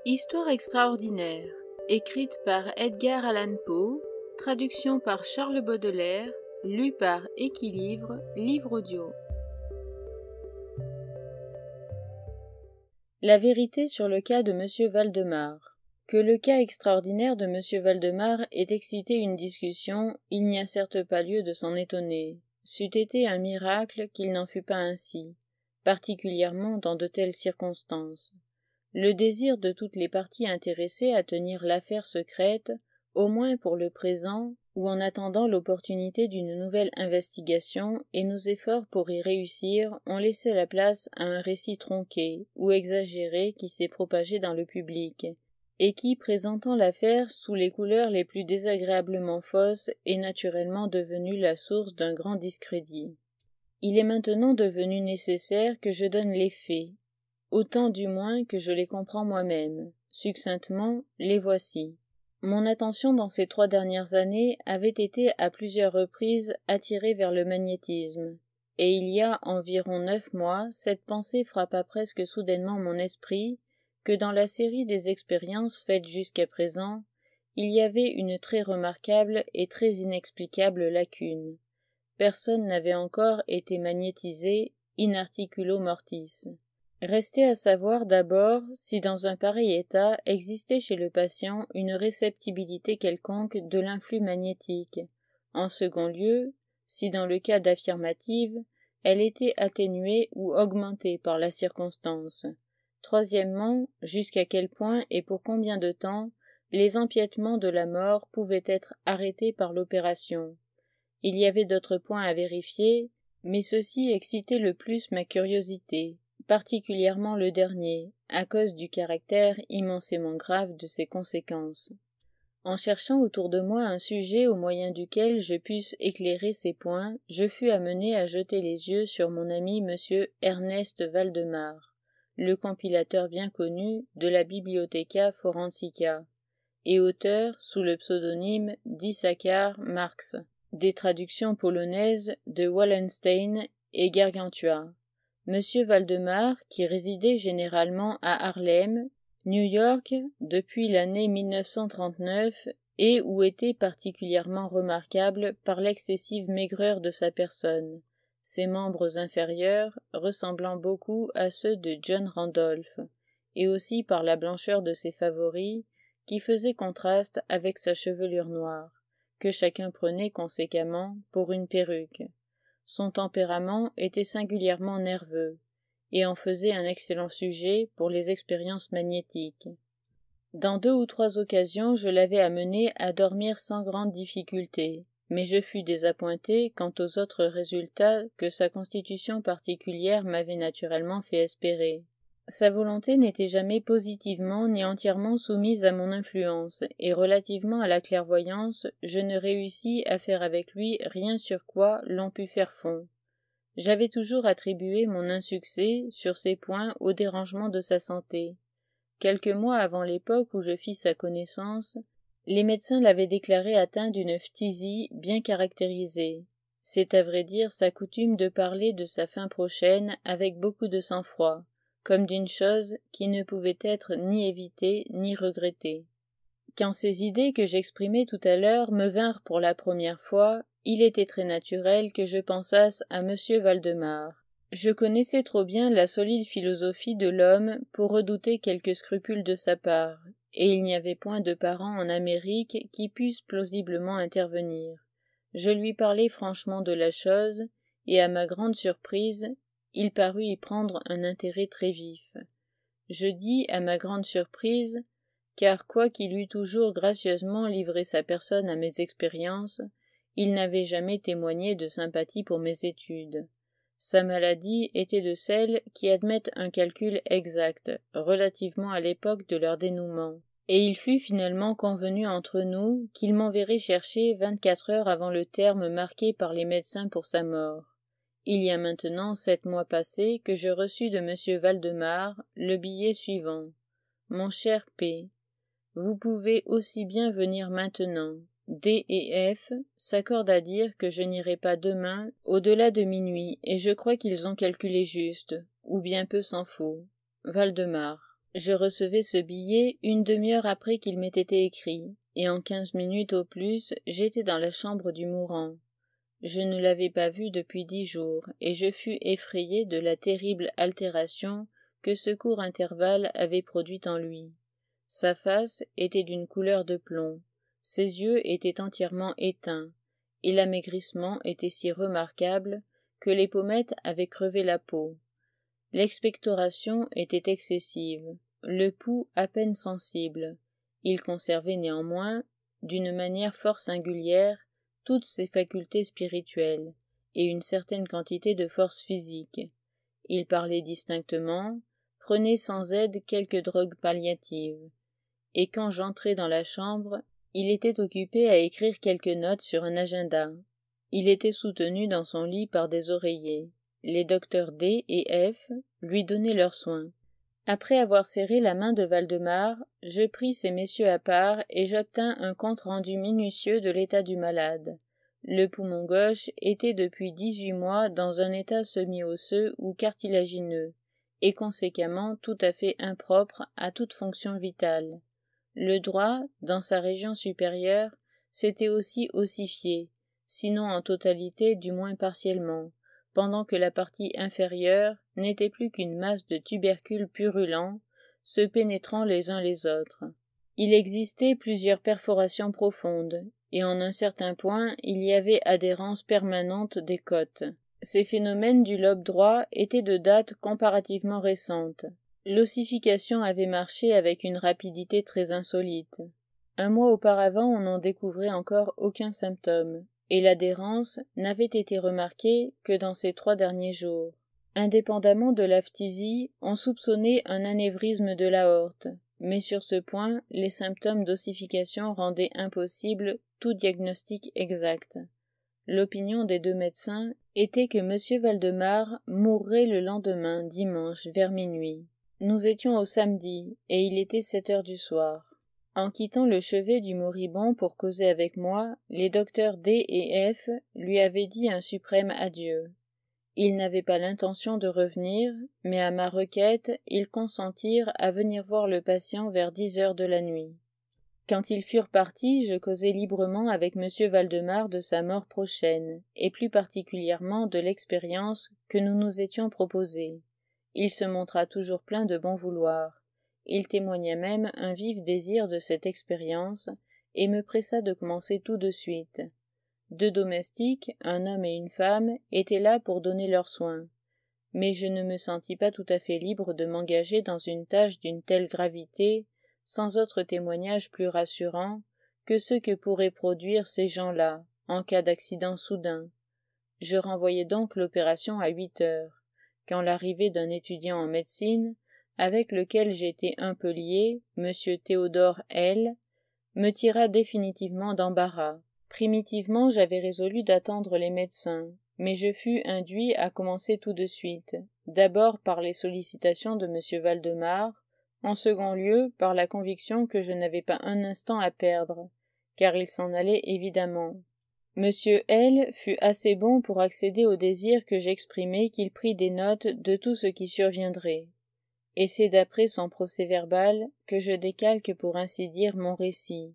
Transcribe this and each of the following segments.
Histoire extraordinaire, écrite par Edgar Allan Poe, traduction par Charles Baudelaire, lu par Équilivre, livre audio. La vérité sur le cas de M. Valdemar. Que le cas extraordinaire de M. Valdemar ait excité une discussion, il n'y a certes pas lieu de s'en étonner. C'eût été un miracle qu'il n'en fût pas ainsi, particulièrement dans de telles circonstances. Le désir de toutes les parties intéressées à tenir l'affaire secrète, au moins pour le présent, ou en attendant l'opportunité d'une nouvelle investigation, et nos efforts pour y réussir ont laissé la place à un récit tronqué ou exagéré qui s'est propagé dans le public, et qui, présentant l'affaire sous les couleurs les plus désagréablement fausses, est naturellement devenu la source d'un grand discrédit. Il est maintenant devenu nécessaire que je donne les faits, autant du moins que je les comprends moi-même. Succinctement, les voici. Mon attention dans ces 3 dernières années avait été à plusieurs reprises attirée vers le magnétisme, et il y a environ 9 mois, cette pensée frappa presque soudainement mon esprit, que dans la série des expériences faites jusqu'à présent, il y avait une très remarquable et très inexplicable lacune. Personne n'avait encore été magnétisé in articulo mortis. Restait à savoir d'abord si dans un pareil état existait chez le patient une réceptibilité quelconque de l'influx magnétique. En second lieu, si dans le cas d'affirmative, elle était atténuée ou augmentée par la circonstance. Troisièmement, jusqu'à quel point et pour combien de temps les empiètements de la mort pouvaient être arrêtés par l'opération. Il y avait d'autres points à vérifier, mais ceux-ci excitaient le plus ma curiosité, particulièrement le dernier, à cause du caractère immensément grave de ses conséquences. En cherchant autour de moi un sujet au moyen duquel je pusse éclairer ces points, je fus amené à jeter les yeux sur mon ami M. Ernest Valdemar, le compilateur bien connu de la Bibliotheca Forensica, et auteur, sous le pseudonyme d'Issachar Marx, des traductions polonaises de Wallenstein et Gargantua. M. Valdemar, qui résidait généralement à Harlem, New York, depuis l'année 1939, et où était particulièrement remarquable par l'excessive maigreur de sa personne, ses membres inférieurs ressemblant beaucoup à ceux de John Randolph, et aussi par la blancheur de ses favoris, qui faisait contraste avec sa chevelure noire, que chacun prenait conséquemment pour une perruque. Son tempérament était singulièrement nerveux, et en faisait un excellent sujet pour les expériences magnétiques. Dans 2 ou 3 occasions, je l'avais amené à dormir sans grande difficulté, mais je fus désappointé quant aux autres résultats que sa constitution particulière m'avait naturellement fait espérer. Sa volonté n'était jamais positivement ni entièrement soumise à mon influence, et relativement à la clairvoyance, je ne réussis à faire avec lui rien sur quoi l'on pût faire fond. J'avais toujours attribué mon insuccès sur ces points au dérangement de sa santé. Quelques mois avant l'époque où je fis sa connaissance, les médecins l'avaient déclaré atteint d'une phtisie bien caractérisée. C'est à vrai dire sa coutume de parler de sa fin prochaine avec beaucoup de sang-froid, comme d'une chose qui ne pouvait être ni évitée ni regrettée. Quand ces idées que j'exprimais tout à l'heure me vinrent pour la première fois, il était très naturel que je pensasse à M. Valdemar. Je connaissais trop bien la solide philosophie de l'homme pour redouter quelques scrupules de sa part, et il n'y avait point de parents en Amérique qui puissent plausiblement intervenir. Je lui parlai franchement de la chose, et à ma grande surprise, il parut y prendre un intérêt très vif. Je dis à ma grande surprise, car quoiqu'il eût toujours gracieusement livré sa personne à mes expériences, il n'avait jamais témoigné de sympathie pour mes études. Sa maladie était de celles qui admettent un calcul exact, relativement à l'époque de leur dénouement, et il fut finalement convenu entre nous qu'il m'enverrait chercher 24 heures avant le terme marqué par les médecins pour sa mort. Il y a maintenant 7 mois passés que je reçus de M. Valdemar le billet suivant. Mon cher P., vous pouvez aussi bien venir maintenant. D et F s'accordent à dire que je n'irai pas demain au-delà de minuit, et je crois qu'ils ont calculé juste, ou bien peu s'en faut. Valdemar. Je recevais ce billet une demi-heure après qu'il m'ait été écrit, et en 15 minutes au plus, j'étais dans la chambre du mourant. Je ne l'avais pas vu depuis 10 jours, et je fus effrayé de la terrible altération que ce court intervalle avait produite en lui. Sa face était d'une couleur de plomb, ses yeux étaient entièrement éteints, et l'amaigrissement était si remarquable que les pommettes avaient crevé la peau. L'expectoration était excessive, le pouls à peine sensible. Il conservait néanmoins, d'une manière fort singulière, toutes ses facultés spirituelles, et une certaine quantité de force physique. Il parlait distinctement, prenait sans aide quelque drogue palliative, et quand j'entrai dans la chambre, il était occupé à écrire quelques notes sur un agenda. Il était soutenu dans son lit par des oreillers. Les docteurs D et F lui donnaient leurs soins. Après avoir serré la main de Waldemar, je pris ces messieurs à part et j'obtins un compte-rendu minutieux de l'état du malade. Le poumon gauche était depuis 18 mois dans un état semi-osseux ou cartilagineux, et conséquemment tout à fait impropre à toute fonction vitale. Le droit, dans sa région supérieure, s'était aussi ossifié, sinon en totalité du moins partiellement, pendant que la partie inférieure n'était plus qu'une masse de tubercules purulents, se pénétrant les uns les autres. Il existait plusieurs perforations profondes, et en un certain point il y avait adhérence permanente des côtes. Ces phénomènes du lobe droit étaient de date comparativement récente. L'ossification avait marché avec une rapidité très insolite. Un mois auparavant on n'en découvrait encore aucun symptôme, et l'adhérence n'avait été remarquée que dans ces 3 derniers jours. Indépendamment de la phtisie, on soupçonnait un anévrisme de l'aorte, mais sur ce point, les symptômes d'ossification rendaient impossible tout diagnostic exact. L'opinion des 2 médecins était que M. Waldemar mourrait le lendemain, dimanche, vers minuit. Nous étions au samedi, et il était 7 heures du soir. En quittant le chevet du moribond pour causer avec moi, les docteurs D et F lui avaient dit un suprême adieu. Ils n'avaient pas l'intention de revenir, mais à ma requête, ils consentirent à venir voir le patient vers 10 heures de la nuit. Quand ils furent partis, je causai librement avec M. Waldemar de sa mort prochaine, et plus particulièrement de l'expérience que nous nous étions proposée. Il se montra toujours plein de bon vouloir. Il témoigna même un vif désir de cette expérience, et me pressa de commencer tout de suite. 2 domestiques, un homme et une femme, étaient là pour donner leurs soins. Mais je ne me sentis pas tout à fait libre de m'engager dans une tâche d'une telle gravité, sans autre témoignage plus rassurant que ceux que pourraient produire ces gens-là, en cas d'accident soudain. Je renvoyai donc l'opération à 8 heures, quand l'arrivée d'un étudiant en médecine, avec lequel j'étais un peu lié, M. Théodore L., me tira définitivement d'embarras. Primitivement, j'avais résolu d'attendre les médecins, mais je fus induit à commencer tout de suite, d'abord par les sollicitations de M. Waldemar, en second lieu par la conviction que je n'avais pas un instant à perdre, car il s'en allait évidemment. M. L. fut assez bon pour accéder au désir que j'exprimais qu'il prît des notes de tout ce qui surviendrait. Et c'est d'après son procès-verbal que je décalque pour ainsi dire mon récit.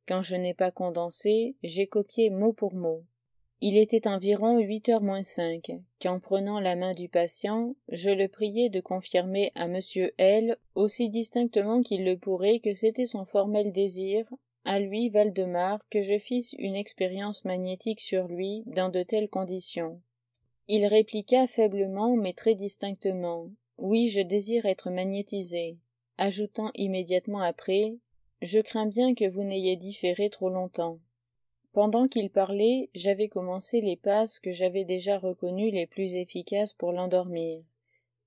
Quand je n'ai pas condensé, j'ai copié mot pour mot. Il était environ 8 heures moins 5, qu'en prenant la main du patient, je le priai de confirmer à M. L. aussi distinctement qu'il le pourrait que c'était son formel désir, à lui, Waldemar, que je fisse une expérience magnétique sur lui dans de telles conditions. Il répliqua faiblement mais très distinctement. Oui, je désire être magnétisé, ajoutant immédiatement après, je crains bien que vous n'ayez différé trop longtemps. Pendant qu'il parlait, j'avais commencé les passes que j'avais déjà reconnues les plus efficaces pour l'endormir.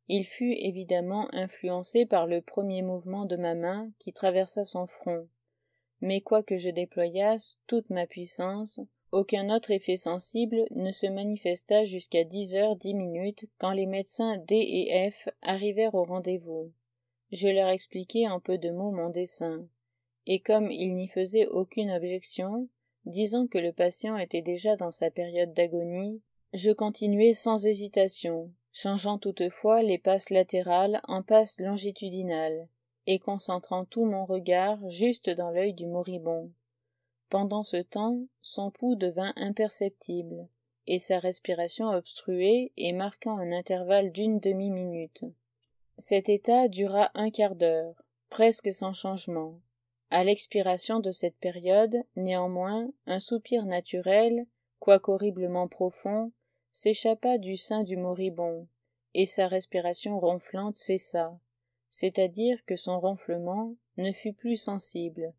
Il fut évidemment influencé par le premier mouvement de ma main qui traversa son front. Mais quoique je déployasse toute ma puissance, aucun autre effet sensible ne se manifesta jusqu'à 10h10 quand les médecins D et F arrivèrent au rendez-vous. Je leur expliquai en peu de mots mon dessein, et comme ils n'y faisaient aucune objection, disant que le patient était déjà dans sa période d'agonie, je continuai sans hésitation, changeant toutefois les passes latérales en passes longitudinales, et concentrant tout mon regard juste dans l'œil du moribond. Pendant ce temps, son pouls devint imperceptible, et sa respiration obstruée et marquant un intervalle d'une demi-minute. Cet état dura un quart d'heure, presque sans changement. À l'expiration de cette période, néanmoins, un soupir naturel, quoique horriblement profond, s'échappa du sein du moribond, et sa respiration ronflante cessa, c'est-à-dire que son ronflement ne fut plus sensible.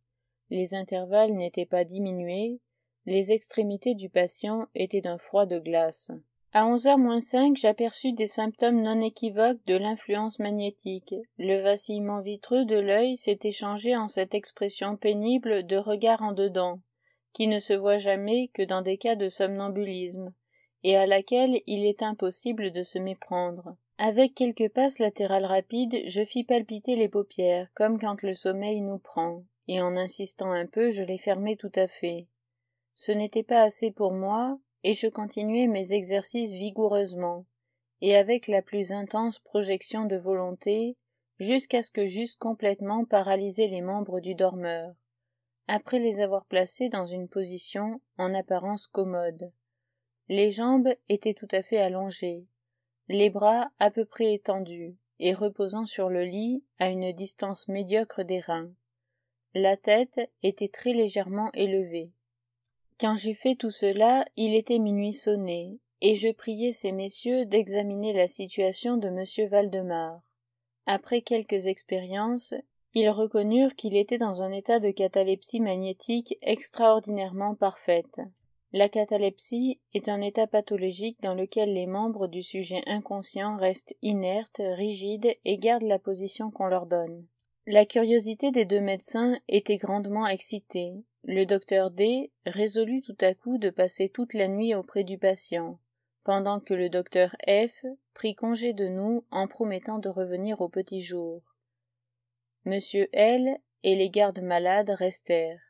Les intervalles n'étaient pas diminués, les extrémités du patient étaient d'un froid de glace. À 11h moins 5, j'aperçus des symptômes non équivoques de l'influence magnétique. Le vacillement vitreux de l'œil s'était changé en cette expression pénible de regard en dedans, qui ne se voit jamais que dans des cas de somnambulisme, et à laquelle il est impossible de se méprendre. Avec quelques passes latérales rapides, je fis palpiter les paupières, comme quand le sommeil nous prend, et en insistant un peu, je les fermai tout à fait. Ce n'était pas assez pour moi, et je continuai mes exercices vigoureusement, et avec la plus intense projection de volonté, jusqu'à ce que j'eusse complètement paralysé les membres du dormeur, après les avoir placés dans une position en apparence commode. Les jambes étaient tout à fait allongées, les bras à peu près étendus, et reposant sur le lit à une distance médiocre des reins. La tête était très légèrement élevée. Quand j'eus fait tout cela, il était minuit sonné, et je priai ces messieurs d'examiner la situation de M. Valdemar. Après quelques expériences, ils reconnurent qu'il était dans un état de catalepsie magnétique extraordinairement parfaite. La catalepsie est un état pathologique dans lequel les membres du sujet inconscient restent inertes, rigides et gardent la position qu'on leur donne. La curiosité des deux médecins était grandement excitée. Le docteur D résolut tout à coup de passer toute la nuit auprès du patient, pendant que le docteur F prit congé de nous en promettant de revenir au petit jour. Monsieur L et les gardes-malades restèrent.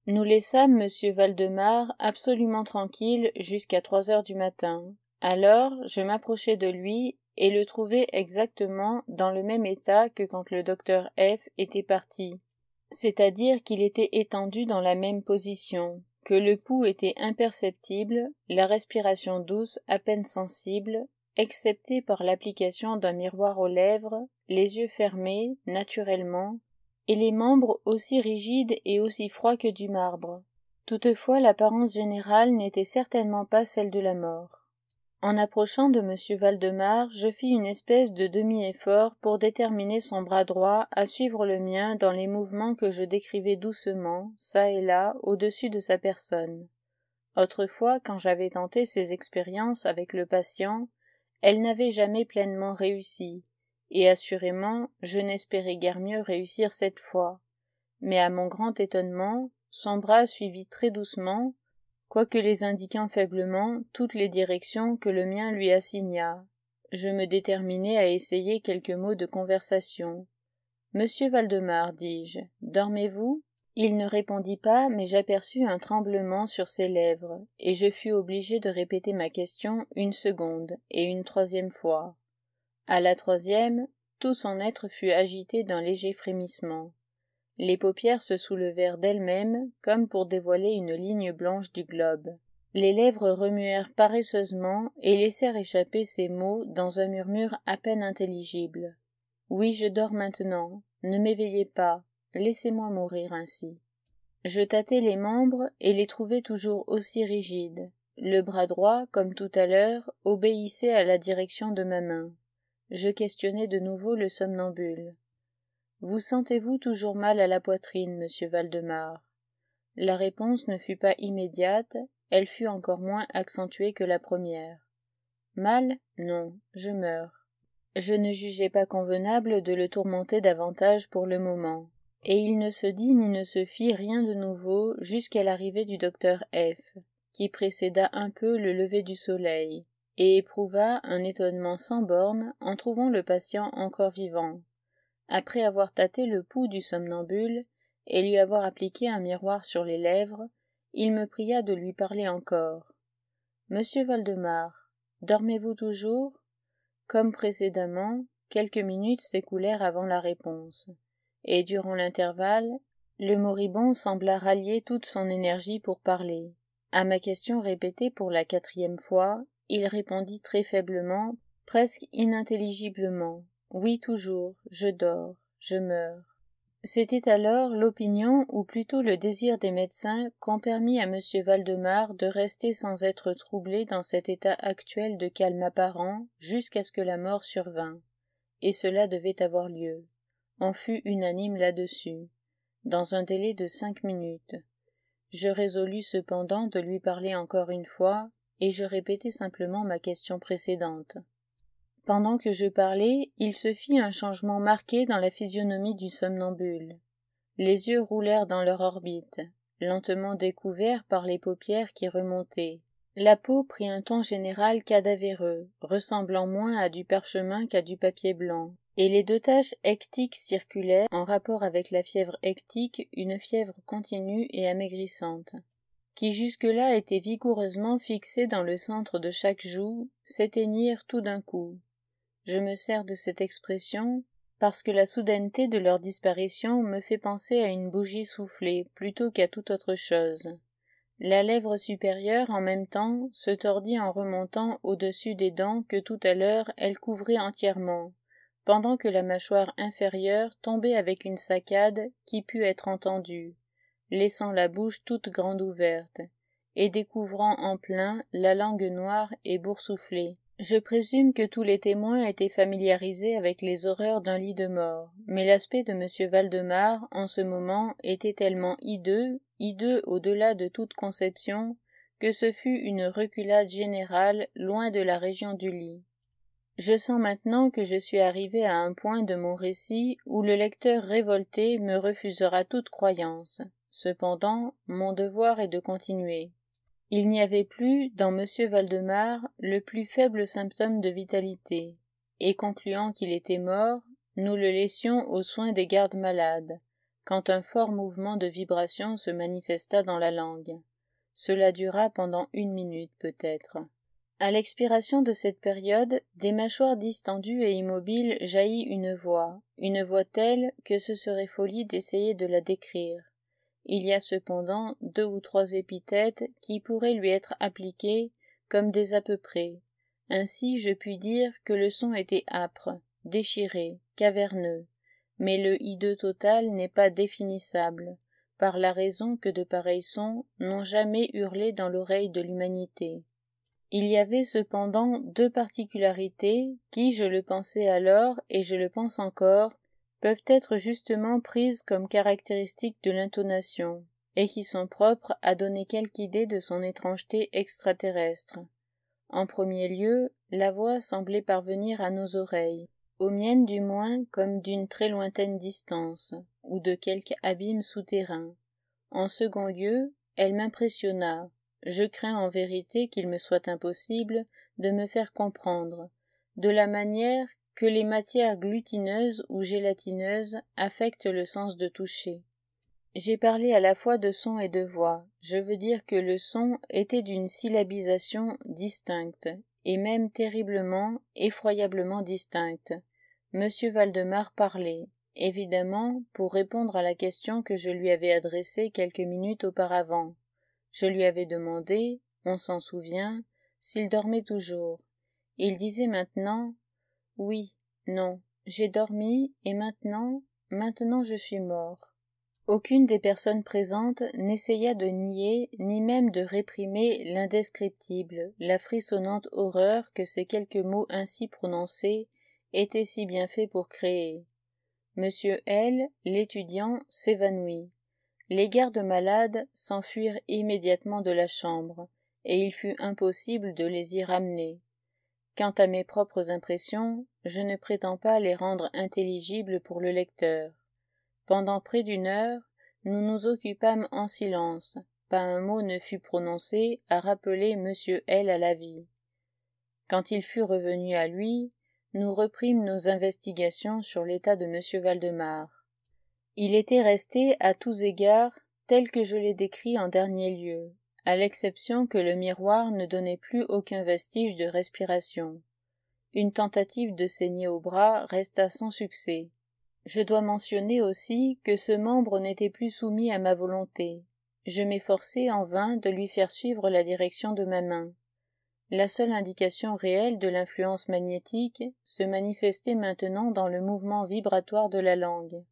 Nous laissâmes monsieur Valdemar absolument tranquille jusqu'à 3 heures du matin. Alors, je m'approchai de lui et le trouvai exactement dans le même état que quand le docteur F était parti. C'est-à-dire qu'il était étendu dans la même position, que le pouls était imperceptible, la respiration douce à peine sensible, excepté par l'application d'un miroir aux lèvres, les yeux fermés, naturellement, et les membres aussi rigides et aussi froids que du marbre. Toutefois, l'apparence générale n'était certainement pas celle de la mort. En approchant de M. Valdemar, je fis une espèce de demi-effort pour déterminer son bras droit à suivre le mien dans les mouvements que je décrivais doucement, çà et là, au-dessus de sa personne. Autrefois, quand j'avais tenté ces expériences avec le patient, elles n'avaient jamais pleinement réussi, et assurément, je n'espérais guère mieux réussir cette fois. Mais à mon grand étonnement, son bras suivit très doucement, quoique les indiquant faiblement toutes les directions que le mien lui assigna. Je me déterminai à essayer quelques mots de conversation. « Monsieur Valdemar, dis-je, dormez-vous » Il ne répondit pas, mais j'aperçus un tremblement sur ses lèvres, et je fus obligé de répéter ma question une seconde et une troisième fois. À la troisième, tout son être fut agité d'un léger frémissement. Les paupières se soulevèrent d'elles-mêmes, comme pour dévoiler une ligne blanche du globe. Les lèvres remuèrent paresseusement et laissèrent échapper ces mots dans un murmure à peine intelligible. « Oui, je dors maintenant. Ne m'éveillez pas. Laissez-moi mourir ainsi. » Je tâtai les membres et les trouvai toujours aussi rigides. Le bras droit, comme tout à l'heure, obéissait à la direction de ma main. Je questionnai de nouveau le somnambule. « Vous sentez-vous toujours mal à la poitrine, monsieur Valdemar ?» La réponse ne fut pas immédiate, elle fut encore moins accentuée que la première. « Mal ? Non, je meurs. » Je ne jugeai pas convenable de le tourmenter davantage pour le moment, et il ne se dit ni ne se fit rien de nouveau jusqu'à l'arrivée du docteur F, qui précéda un peu le lever du soleil, et éprouva un étonnement sans bornes en trouvant le patient encore vivant. Après avoir tâté le pouls du somnambule et lui avoir appliqué un miroir sur les lèvres, il me pria de lui parler encore. « Monsieur Valdemar, dormez-vous toujours ?» Comme précédemment, quelques minutes s'écoulèrent avant la réponse. et durant l'intervalle, le moribond sembla rallier toute son énergie pour parler. À ma question répétée pour la 4e fois, il répondit très faiblement, presque inintelligiblement. Oui, toujours, je dors, je meurs. C'était alors l'opinion, ou plutôt le désir des médecins, qu'ont permis à M. Valdemar de rester sans être troublé dans cet état actuel de calme apparent jusqu'à ce que la mort survînt. Et cela devait avoir lieu. On fut unanime là-dessus, dans un délai de 5 minutes. Je résolus cependant de lui parler encore une fois, et je répétai simplement ma question précédente. Pendant que je parlais, il se fit un changement marqué dans la physionomie du somnambule. Les yeux roulèrent dans leur orbite, lentement découverts par les paupières qui remontaient. La peau prit un ton général cadavéreux, ressemblant moins à du parchemin qu'à du papier blanc, et les 2 taches hectiques circulaient, en rapport avec la fièvre hectique, une fièvre continue et amaigrissante, qui jusque-là était vigoureusement fixée dans le centre de chaque joue, s'éteignirent tout d'un coup. Je me sers de cette expression parce que la soudaineté de leur disparition me fait penser à une bougie soufflée plutôt qu'à toute autre chose. La lèvre supérieure, en même temps, se tordit en remontant au-dessus des dents que tout à l'heure elle couvrait entièrement, pendant que la mâchoire inférieure tombait avec une saccade qui put être entendue, laissant la bouche toute grande ouverte, et découvrant en plein la langue noire et boursouflée. Je présume que tous les témoins étaient familiarisés avec les horreurs d'un lit de mort, mais l'aspect de M. Valdemar, en ce moment, était tellement hideux au-delà de toute conception, que ce fut une reculade générale, loin de la région du lit. Je sens maintenant que je suis arrivé à un point de mon récit où le lecteur révolté me refusera toute croyance. Cependant, mon devoir est de continuer. Il n'y avait plus, dans M. Valdemar, le plus faible symptôme de vitalité, et concluant qu'il était mort, nous le laissions aux soins des gardes-malades, quand un fort mouvement de vibration se manifesta dans la langue. Cela dura pendant 1 minute peut-être. À l'expiration de cette période, des mâchoires distendues et immobiles jaillit une voix telle que ce serait folie d'essayer de la décrire. Il y a cependant 2 ou 3 épithètes qui pourraient lui être appliquées comme des à peu près. Ainsi je puis dire que le son était âpre, déchiré, caverneux, mais le hideux total n'est pas définissable, par la raison que de pareils sons n'ont jamais hurlé dans l'oreille de l'humanité. Il y avait cependant 2 particularités qui, je le pensais alors et je le pense encore, peuvent être justement prises comme caractéristiques de l'intonation, et qui sont propres à donner quelque idée de son étrangeté extraterrestre. En premier lieu, la voix semblait parvenir à nos oreilles, aux miennes du moins comme d'une très lointaine distance, ou de quelque abîme souterrain. En second lieu, elle m'impressionna. Je crains en vérité qu'il me soit impossible de me faire comprendre, de la manière que les matières glutineuses ou gélatineuses affectent le sens de toucher. J'ai parlé à la fois de son et de voix. Je veux dire que le son était d'une syllabisation distincte, et même terriblement, effroyablement distincte. M. Valdemar parlait, évidemment, pour répondre à la question que je lui avais adressée quelques minutes auparavant. Je lui avais demandé, on s'en souvient, s'il dormait toujours. Il disait maintenant « Oui, non, j'ai dormi, et maintenant je suis mort. » Aucune des personnes présentes n'essaya de nier, ni même de réprimer l'indescriptible, la frissonnante horreur que ces quelques mots ainsi prononcés étaient si bien faits pour créer. Monsieur L., l'étudiant, s'évanouit. Les gardes-malades s'enfuirent immédiatement de la chambre, et il fut impossible de les y ramener. Quant à mes propres impressions, je ne prétends pas les rendre intelligibles pour le lecteur. Pendant près d'1 heure, nous nous occupâmes en silence, pas un mot ne fut prononcé à rappeler M. L. à la vie. Quand il fut revenu à lui, nous reprîmes nos investigations sur l'état de M. Valdemar. Il était resté à tous égards tel que je l'ai décrit en dernier lieu, à l'exception que le miroir ne donnait plus aucun vestige de respiration. Une tentative de saigner au bras resta sans succès. Je dois mentionner aussi que ce membre n'était plus soumis à ma volonté. Je m'efforçai en vain de lui faire suivre la direction de ma main. La seule indication réelle de l'influence magnétique se manifestait maintenant dans le mouvement vibratoire de la langue.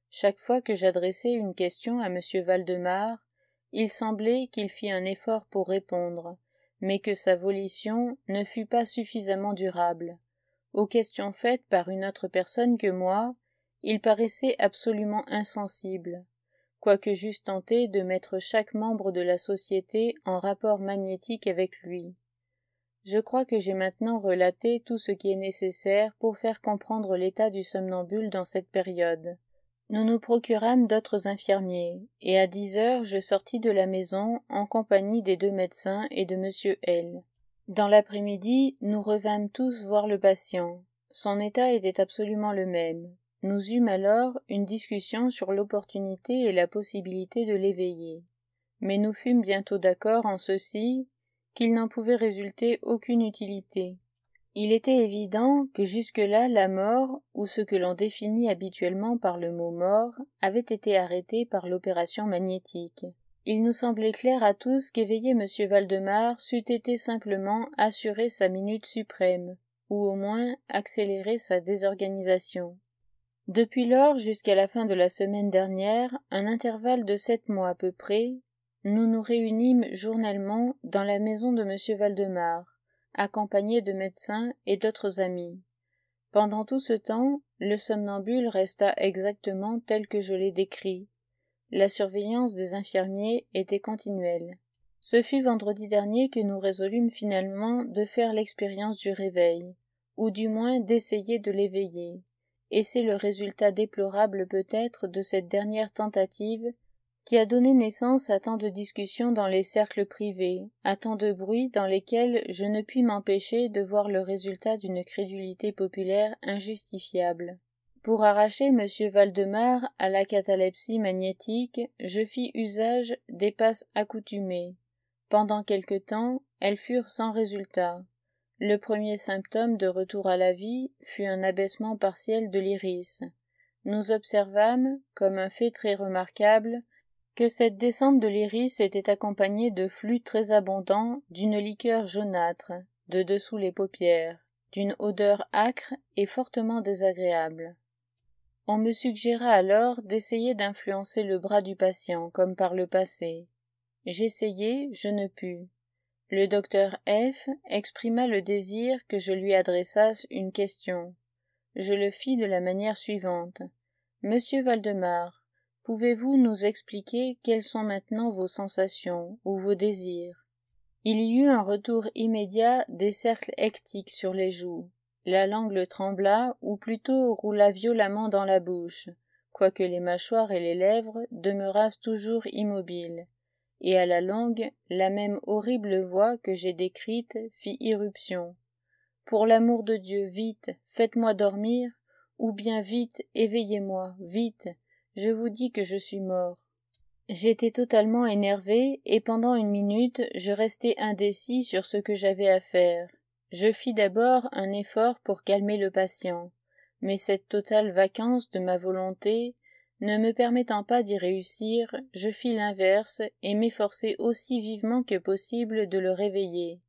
Chaque fois que j'adressais une question à M. Valdemar, il semblait qu'il fît un effort pour répondre, mais que sa volition ne fût pas suffisamment durable. Aux questions faites par une autre personne que moi, il paraissait absolument insensible, quoique j'eusse tenté de mettre chaque membre de la société en rapport magnétique avec lui. Je crois que j'ai maintenant relaté tout ce qui est nécessaire pour faire comprendre l'état du somnambule dans cette période. Nous nous procurâmes d'autres infirmiers, et à 10 heures je sortis de la maison en compagnie des 2 médecins et de M. L. Dans l'après-midi, nous revînmes tous voir le patient. Son état était absolument le même. Nous eûmes alors une discussion sur l'opportunité et la possibilité de l'éveiller. Mais nous fûmes bientôt d'accord en ceci, qu'il n'en pouvait résulter aucune utilité. Il était évident que jusque-là la mort, ou ce que l'on définit habituellement par le mot mort, avait été arrêtée par l'opération magnétique. Il nous semblait clair à tous qu'éveiller M. Valdemar c'eût été simplement assurer sa minute suprême, ou au moins accélérer sa désorganisation. Depuis lors jusqu'à la fin de la semaine dernière, un intervalle de 7 mois à peu près, nous nous réunîmes journellement dans la maison de M. Valdemar, accompagnés de médecins et d'autres amis. Pendant tout ce temps, le somnambule resta exactement tel que je l'ai décrit. La surveillance des infirmiers était continuelle. Ce fut vendredi dernier que nous résolûmes finalement de faire l'expérience du réveil, ou du moins d'essayer de l'éveiller, et c'est le résultat déplorable peut-être de cette dernière tentative qui a donné naissance à tant de discussions dans les cercles privés, à tant de bruits dans lesquels je ne puis m'empêcher de voir le résultat d'une crédulité populaire injustifiable. Pour arracher M. Valdemar à la catalepsie magnétique, je fis usage des passes accoutumées. Pendant quelque temps, elles furent sans résultat. Le premier symptôme de retour à la vie fut un abaissement partiel de l'iris. Nous observâmes, comme un fait très remarquable, que cette descente de l'iris était accompagnée de flux très abondants d'une liqueur jaunâtre, de dessous les paupières, d'une odeur âcre et fortement désagréable. On me suggéra alors d'essayer d'influencer le bras du patient, comme par le passé. J'essayai, je ne pus. Le docteur F. exprima le désir que je lui adressasse une question. Je le fis de la manière suivante. Monsieur Valdemar, pouvez-vous nous expliquer quelles sont maintenant vos sensations ou vos désirs? Il y eut un retour immédiat des cercles hectiques sur les joues. La langue trembla, ou plutôt roula violemment dans la bouche, quoique les mâchoires et les lèvres demeurassent toujours immobiles, et à la longue, la même horrible voix que j'ai décrite fit irruption. Pour l'amour de Dieu, vite, faites-moi dormir, ou bien vite, éveillez-moi, vite, je vous dis que je suis mort. J'étais totalement énervé, et pendant une minute, je restai indécis sur ce que j'avais à faire. Je fis d'abord un effort pour calmer le patient, mais cette totale vacance de ma volonté, ne me permettant pas d'y réussir, je fis l'inverse et m'efforçai aussi vivement que possible de le réveiller.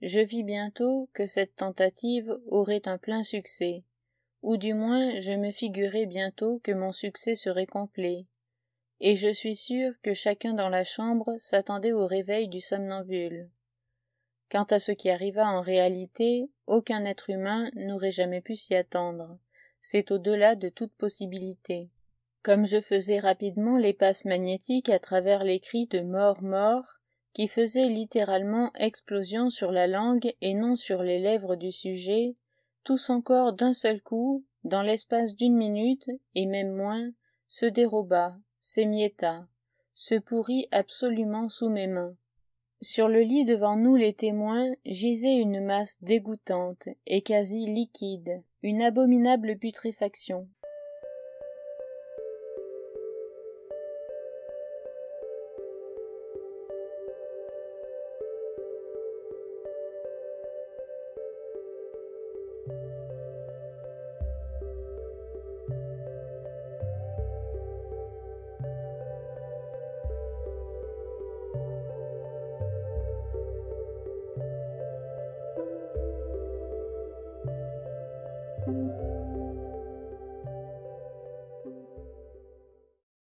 Je vis bientôt que cette tentative aurait un plein succès, ou du moins je me figurai bientôt que mon succès serait complet, et je suis sûr que chacun dans la chambre s'attendait au réveil du somnambule. Quant à ce qui arriva en réalité, aucun être humain n'aurait jamais pu s'y attendre. C'est au-delà de toute possibilité. Comme je faisais rapidement les passes magnétiques à travers les cris de mort, mort, qui faisaient littéralement explosion sur la langue et non sur les lèvres du sujet, tout son corps d'un seul coup, dans l'espace d'une minute, et même moins, se déroba, s'émietta, se pourrit absolument sous mes mains. Sur le lit devant nous les témoins gisait une masse dégoûtante et quasi liquide, une abominable putréfaction.